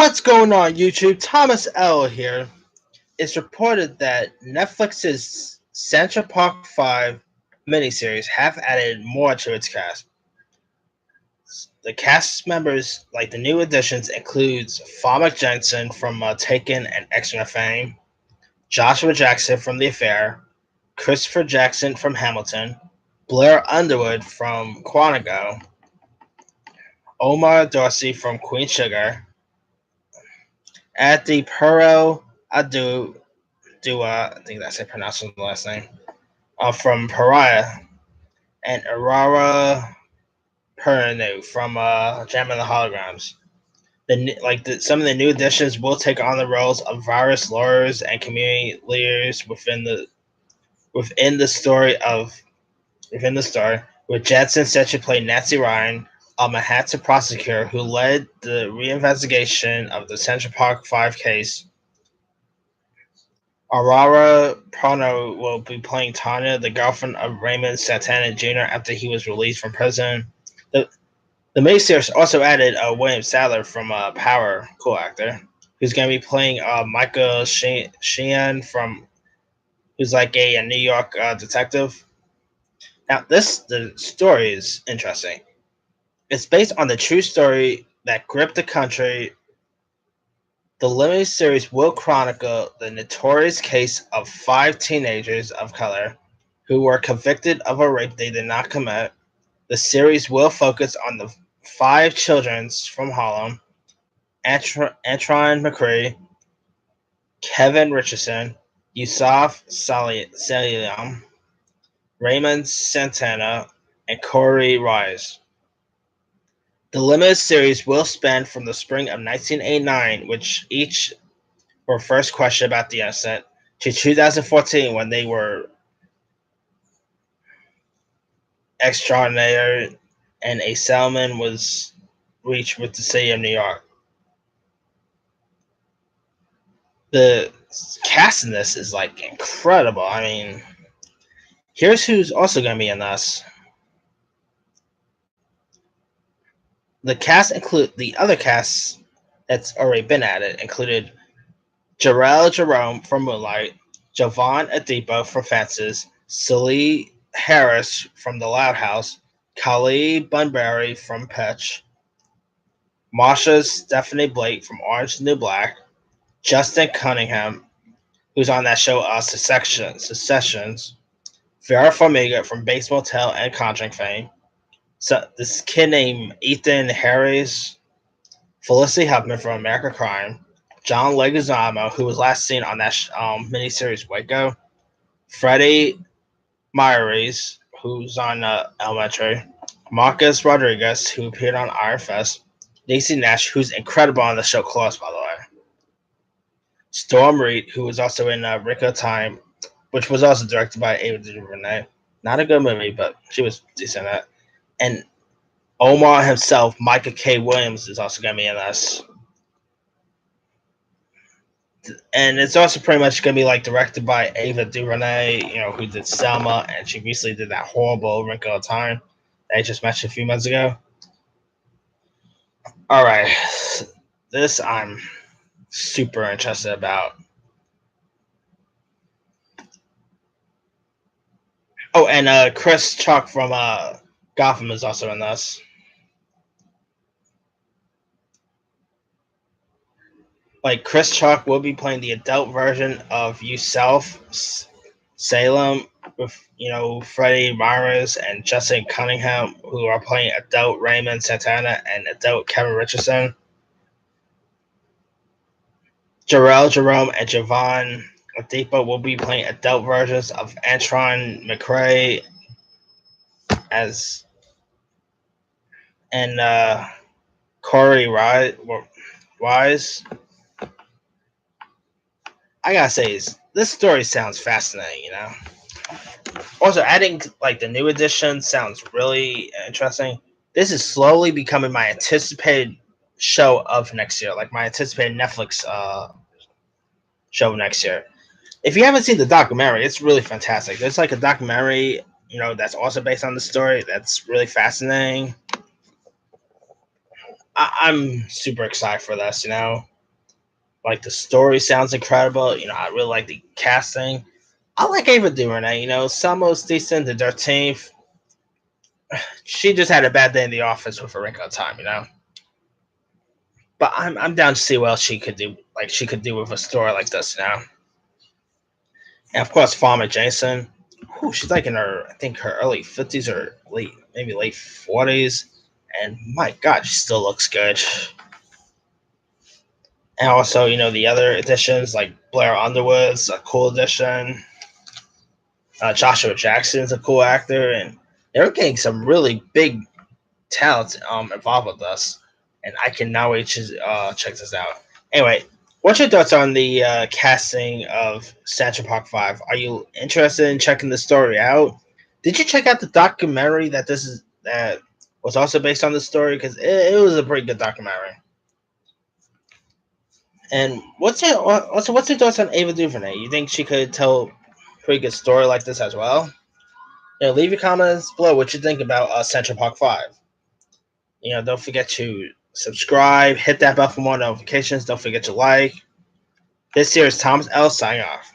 What's going on, YouTube? Thomas L. here. It's reported that Netflix's Central Park 5 miniseries have added more to its cast. The cast members, like the new additions, includes Famke Janssen from Taken and Extra fame, Joshua Jackson from The Affair, Christopher Jackson from Hamilton, Blair Underwood from Quantico, Omar Dorsey from Queen Sugar, Adi Perro Dua, I think that's how you pronounce the last name, from Pariah, and Aurora Perinu from Jam and the Holograms. Some of the new additions will take on the roles of virus lawyers and community leaders within the story within the story. With Janssen set to play Nancy Ryan, a Manhattan prosecutor who led the reinvestigation of the Central Park 5 case. Aurora Perino will be playing Tanya, the girlfriend of Raymond Santana Jr. after he was released from prison. The miniseries also added William Sadler from Power, cool actor, who's going to be playing Michael Sheehan who's like a New York detective. Now, the story is interesting. It's based on the true story that gripped the country. The limited series will chronicle the notorious case of 5 teenagers of color who were convicted of a rape they did not commit. The series will focus on the 5 children from Harlem: Antron McCree, Kevin Richardson, Yusuf Salim, Raymond Santana, and Corey Rice. The limited series will span from the spring of 1989, which each were first questioned about the incident, to 2014 when they were extradited and a settlement was reached with the city of New York. The cast in this is like incredible. I mean, here's who's also going to be in this. The cast include the other cast that's already been added included Jarrell Jerome from Moonlight, Jovan Adipo from Fences, Celie Harris from The Loud House, Kali Bunbury from Pitch, Marsha Stephanie Blake from Orange is the New Black, Justin Cunningham, who's on that show Secessions, Vera Farmiga from Bates Motel and Conjuring fame, so this kid named Ethan Harris, Felicity Huffman from American Crime, John Leguizamo, who was last seen on that miniseries Waco, Freddie Myers, who's on Elementary, Marcus Rodriguez, who appeared on Iron Fist, Niecy Nash, who's incredible on the show Close, by the way, Storm Reed, who was also in Rico Time, which was also directed by Ava DuVernay. Not a good movie, but she was decent at it. And Omar himself, Micah K. Williams, is also going to be in this. And it's also pretty much going to be like directed by Ava DuVernay, who did Selma, and she recently did that horrible Wrinkle of Time that I just mentioned a few months ago. All right, this I'm super interested about. Oh, and Chris Chalk from Gotham is also in this. Like Chris Chalk will be playing the adult version of Yusuf Salem with Freddie Myers and Justin Cunningham, who are playing adult Raymond Santana and adult Kevin Richardson. Jarrell Jerome and Jovan Adipo will be playing adult versions of Antron McCrae and Corey Wise. I gotta say, this story sounds fascinating. Also, adding like the new edition sounds really interesting. This is slowly becoming my anticipated show of next year, like my anticipated Netflix show next year. If you haven't seen the documentary, it's really fantastic. There's like a documentary, that's also based on the story. That's really fascinating. I'm super excited for this. Like the story sounds incredible. I really like the casting. I like Ava DuVernay. Selma's decent. The 13th, she just had a bad day in the office with a wrinkle time. But I'm down to see what else she could do. Like she could do with a story like this. And of course, Farmer Janssen. She's like in her, I think her early 50s or maybe late 40s. And my God, she still looks good. And also, the other additions like Blair Underwood's a cool addition. Joshua Jackson's a cool actor, and they're getting some really big talent involved with us. And I cannot wait to check this out. Anyway, what's your thoughts on the casting of Central Park 5? Are you interested in checking the story out? Did you check out the documentary that was also based on the story? Because it was a pretty good documentary. And what's your thoughts on Ava DuVernay? You think she could tell a pretty good story like this as well? Leave your comments below what you think about Central Park 5. Don't forget to subscribe, hit that bell for more notifications. Don't forget to like. This here is Thomas L. signing off.